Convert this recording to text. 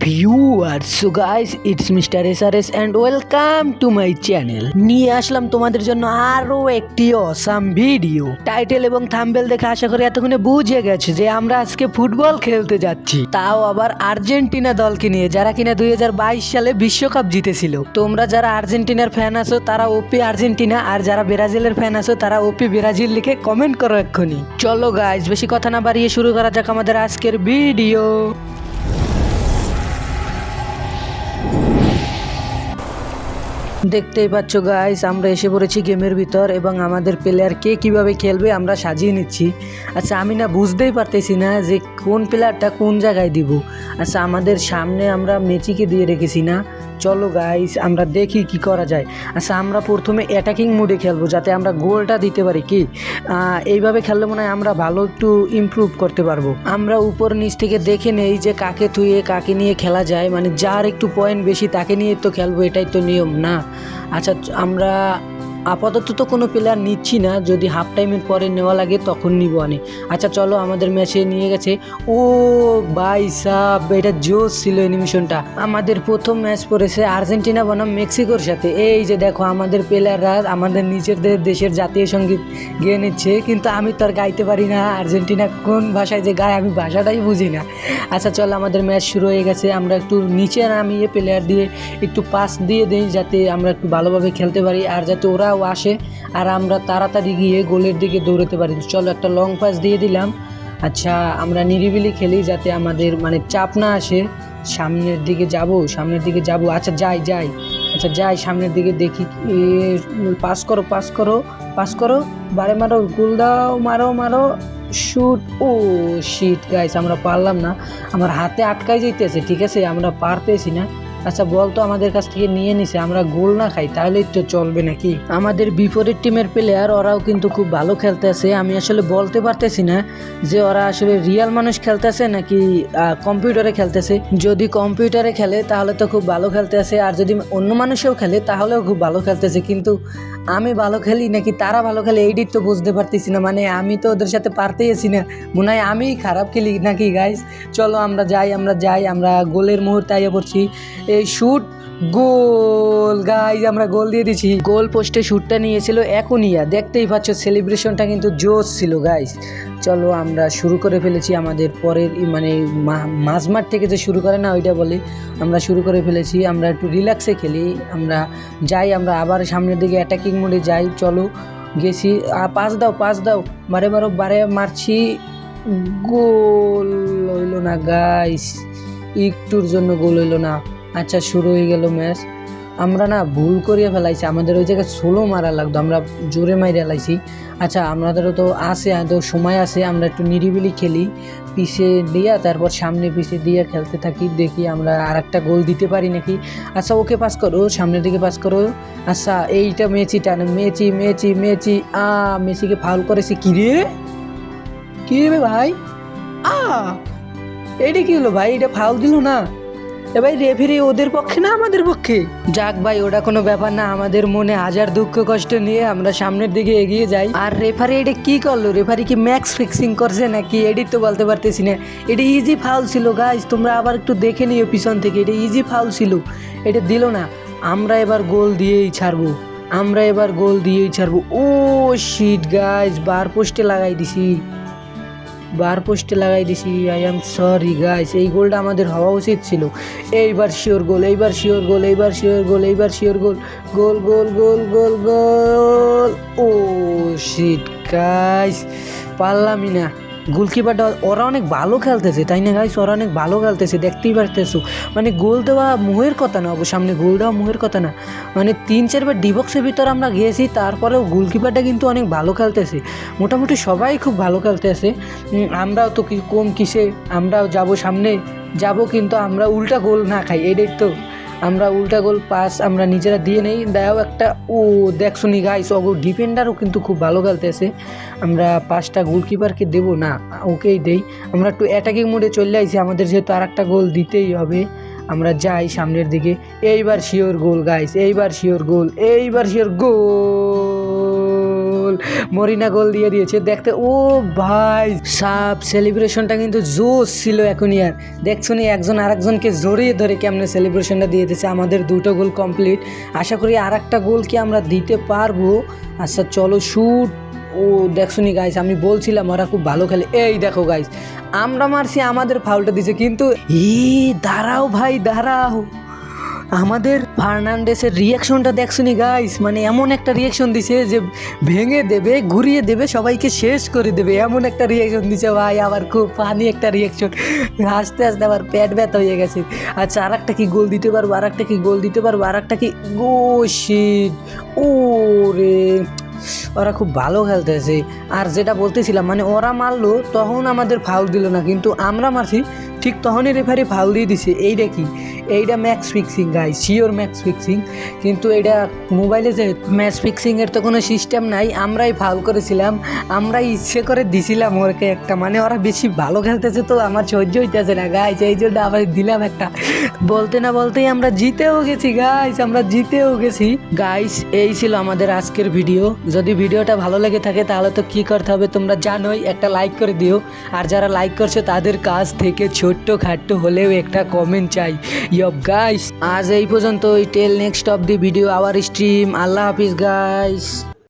Viewers, so guys, it's mister SRS and welcome to my channel. নিয়ে আসলাম তোমাদের জন্য আরো একটি অসাম ভিডিও। টাইটেল এবং থাম্বনেল দেখে আশা করি এতক্ষণে বুঝে গেছে যে আমরা আজকে ফুটবল খেলতে যাচ্ছি, তাও আবার আর্জেন্টিনা দলকে নিয়ে, যারা কিনা 2022 সালে বিশ্বকাপ জিতেছিল। তোমরা যারা আর্জেন্টিনার ফ্যান আছো তারা ওপি আর্জেন্টিনা, আর যারা ব্রাজিলের ফ্যান আছো তারা ওপি ব্রাজিল লিখে কমেন্ট করো এক্ষুনি। চলো গাইস, বেশি কথা না বাড়িয়ে শুরু করা যাক আমাদের আজকের ভিডিও। দেখতেই পাচ্ছ গাইস, আমরা এসে পড়েছি গেমের ভিতর এবং আমাদের প্লেয়ার কে কিভাবে খেলবে আমরা সাজিয়ে নিচ্ছি। আচ্ছা, আমি না বুঝতেই পারতেছি না যে কোন প্লেয়ারটা কোন জায়গায় দিব। আচ্ছা, আমাদের সামনে আমরা মেসিকে দিয়ে রেখেছি না। চলো গাইস, আমরা দেখি কি করা যায়। আচ্ছা, আমরা প্রথমে অ্যাটাকিং মোডে খেলবো যাতে আমরা গোলটা দিতে পারি। কি এইভাবে খেললে মনে হয় আমরা ভালো একটু ইমপ্রুভ করতে পারবো। আমরা উপর নিচ থেকে দেখে নেই যে কাকে থুয়ে কাকে নিয়ে খেলা যায়, মানে যার একটু পয়েন্ট বেশি তাকে নিয়ে তো খেলবো, এটাই তো নিয়ম না। আচ্ছা, আমরা আপাতত তো কোনো প্লেয়ার নিচ্ছি না, যদি হাফ টাইমের পরে নেওয়া লাগে তখন নিব আনে। আচ্ছা চলো, আমাদের ম্যাচে নিয়ে গেছে। ও ভাই সাব, এটা জোস ছিল অ্যানিমেশনটা। আমাদের প্রথম ম্যাচ পড়েছে আর্জেন্টিনা বনাম মেক্সিকোর সাথে। এই যে দেখো, আমাদের প্লেয়াররা আমাদের নিজেদের দেশের জাতীয় সঙ্গীত গেয়ে নিচ্ছে, কিন্তু আমি তো আর গাইতে পারি না। আর্জেন্টিনা কোন ভাষায় যে গায় আমি ভাষাটাই বুঝি না। আচ্ছা চলো, আমাদের ম্যাচ শুরু হয়ে গেছে। আমরা একটু নিচে নামিয়ে প্লেয়ার দিয়ে একটু পাস দিয়ে দিই যাতে আমরা একটু ভালোভাবে খেলতে পারি, আর যাতে ওরাও আসে আর আমরা তাড়াতাড়ি গিয়ে গোলের দিকে দৌড়াতে পারি। চলো, একটা লং পাস দিয়ে দিলাম। আচ্ছা, আমরা নিরিবিলি খেলি যাতে আমাদের মানে চাপ না আসে। সামনের দিকে যাব। আচ্ছা যাই। আচ্ছা যাই সামনের দিকে, দেখি পাস করো, বারে মারো, গোল দাও, মারো শুট। ও শিট গাইস, আমরা পারলাম না, আমার হাতে আটকাই যাইতেছে। ঠিক আছে, আমরা পারতেছি না। আচ্ছা, বল তো আমাদের কাছ থেকে নিয়ে নিছে, আমরা গোল না খাই তাহলেই তো চলবে নাকি। আমাদের বিপরীত টিমের প্লেয়ার ওরাও কিন্তু খুব ভালো খেলতেছে। আমি আসলে বলতে পারতেছি না যে ওরা আসলে রিয়াল মানুষ খেলতেছে নাকি কম্পিউটারে খেলতেছে। যদি কম্পিউটারে খেলে তাহলে তো খুব ভালো খেলতেছে, আর যদি অন্য মানুষেও খেলে তাহলেও খুব ভালো খেলতেছে। কিন্তু আমি ভালো খেলি নাকি তারা ভালো খেলে এইটাই তো বুঝতে পারতেছি না। মানে আমি তো ওদের সাথে পারতেই আছি না, মনে হয় আমিই খারাপ খেলি নাকি গাইস। চলো আমরা যাই, আমরা গোলের মুহূর্তে আইয়া পড়ছি। এই শুট, গোল গাইজ, আমরা গোল দিয়ে দিছি। গোল পোস্টে শুটটা নিয়েছিল একুনিয়া, দেখতেই পাচ্ছ সেলিব্রেশনটা কিন্তু জোশ ছিল গাইজ। চলো, আমরা শুরু করে ফেলেছি আমাদের পরের মানে মাঝমাঠ থেকে যে শুরু করে না ওইটা বলি, আমরা শুরু করে ফেলেছি। আমরা একটু রিল্যাক্সে খেলি, আমরা যাই, আমরা আবার সামনের দিকে অ্যাটাকিং মোডে যাই। চলো গেছি, পাস দাও, বারে মারছি, গোল হইল না গাইস, একটুর জন্য গোল হইল না। আচ্ছা, শুরু হয়ে গেল ম্যাচ। আমরা না ভুল করিয়া ফেলাইছি, আমাদের ওই জায়গায় সোলো মারা লাগতো, আমরা জোরে মাইরে ফেলাইছি। আচ্ছা, আমাদেরও তো সময় আছে, আমরা একটু নিরিবিলি খেলি, পিছে দিয়া তারপর সামনে পিছে দিয়ে খেলতে থাকি, দেখি আমরা আর একটা গোল দিতে পারি নাকি। আচ্ছা ওকে, পাস করো, সামনের দিকে পাস করো। আচ্ছা, এইটা মেচি মেসিকে ফাউল করেছে। কি রে ভাই, এইটা কি হলো ভাই, এটা ফাউল দিল না ভাই। রেফারি ওদের পক্ষে না আমাদের পক্ষে? যাক ভাই, ওটা কোনো ব্যাপার না। আমাদের মনে হাজার দুঃখ কষ্ট নিয়ে আমরা সামনের দিকে এগিয়ে যাই। আর রেফারি এটা কি করলো? রেফারি কি ম্যাক্স ফিক্সিং করছে নাকি? এডিট তো বলতে পারতেছি না। এটা ইজি ফাউল ছিল গাইজ, তোমরা আবার একটু দেখে নিও পিছন থেকে, এটা ইজি ফাউল ছিল, এটা দিল না। আমরা এবার গোল দিয়েই ছাড়বো। ও শিট গাইজ, বার পোস্টে লাগাই দিছি। আই এম সরি গাইস, এই গোলটা আমাদের হওয়া উচিত ছিল। এইবার শিওর গোল। গোল। ও শিট গাইস, পারলামই না। গোলকিপারটা, ওরা অনেক ভালো খেলতেছে তাই না গাইস, দেখতেই পারতেছো। মানে গোল দেওয়া মুহের কথা না, সামনে গোল দেওয়া মুহের কথা না। মানে 3-4বার ডিবক্সের ভিতর আমরা গিয়েছি, তারপরেও গোলকিপারটা কিন্তু অনেক ভালো খেলতেছে। মোটামুটি সবাই খুব ভালো খেলতেছে। আমরাও তো কম কিসে, আমরাও সামনে যাব, কিন্তু আমরা উল্টা গোল না খাই, এটাই তো। আমরা উল্টা গোল পাস আমরা নিজেরা দিয়ে নেই, দেও একটা। ও দেখছো নি গাইস, ডিফেন্ডারও কিন্তু খুব ভালো খেলতেছে। আমরা পাসটা গোলকিপারকে দেবো না, ওকেই দেই। আমরা একটু অ্যাটাকিং মোডে চলে আইছি, আমাদের যেহেতু আর একটা গোল দিতেই হবে। আমরা যাই সামনের দিকে। এইবার শিওর গোল গাইস, এইবার শিওর গোল। মরিনা গোল দিয়ে দিয়েছে দেখতে। ও ভাই সাব সেলিব্রেশনটা কিন্তু জোশ ছিল এখনই। আর দেখছো নি একজন আরেকজনকে জড়িয়ে ধরে কেমনে সেলিব্রেশনটা দিয়ে দিয়েছে। আমাদের 2টো গোল কমপ্লিট, আশা করি আর একটা গোল কি আমরা দিতে পারবো। আচ্ছা চলো শুট। ও দেখছো নি গাইস, আমি বলছিলাম ওরা খুব ভালো খেলে। এই দেখো গাইস, আমরা মারছি, আমাদের ফাউলটা দিছে, কিন্তু দাঁড়াও ভাই দাঁড়াও, আমাদের ফার্নান্ডেসের রিয়াকশনটা দেখছো নি গাইস, মানে এমন একটা রিয়াকশন দিছে যে ভেঙে দেবে, ঘুরিয়ে দেবে, সবাইকে শেষ করে দেবে, এমন একটা রিয়াকশন দিছে ভাই। আবার খুব ফানি একটা রিয়াকশন, হাসতে হাসতে আবার পেট ব্যথা হয়ে গেছে। আচ্ছা আর একটা কি গোল দিতে পারবো, আর একটা কি গোল দিতে পারবো, আর একটা কি গো শিট। ও রে, ওরা খুব ভালো খেলতেছে। আর যেটা বলতেছিলাম, মানে ওরা মারলো তখন আমাদের ফাউল দিল না, কিন্তু আমরা মারছি ঠিক তখনই রেফারি ফাউল দিয়ে দিছে। এইটা কি, এইটা ম্যাচ ফিক্সিং গাই, শিওর ম্যাচ ফিক্সিং। কিন্তু এটা মোবাইলে যে ম্যাচ ফিক্সিংয়ের তো কোনো সিস্টেম নাই, আমরাই ফাউল করেছিলাম, আমরাই ইচ্ছে করে দিছিলাম ওরকে একটা। মানে ওরা বেশি ভালো খেলতেছে তো আমার সহ্য হইতেছে না গাইস, এই জন্য আবার দিলাম একটা। বলতে না বলতেই আমরা জিতেও গেছি গাইস, আমরা জিতেও গেছি গাইস। এই ছিল আমাদের আজকের ভিডিও। যদি ভিডিওটা ভালো লেগে থাকে তাহলে তো কী করতে হবে তোমরা জানোই, একটা লাইক করে দিও। আর যারা লাইক করছে তাদের কাছ থেকে ছোট্ট খাট্ট হলেও একটা কমেন্ট চাই। ইয়প গাইস, আজ এই পর্যন্তই। Tell next of the video our stream. আল্লাহ হাফিজ গাইস।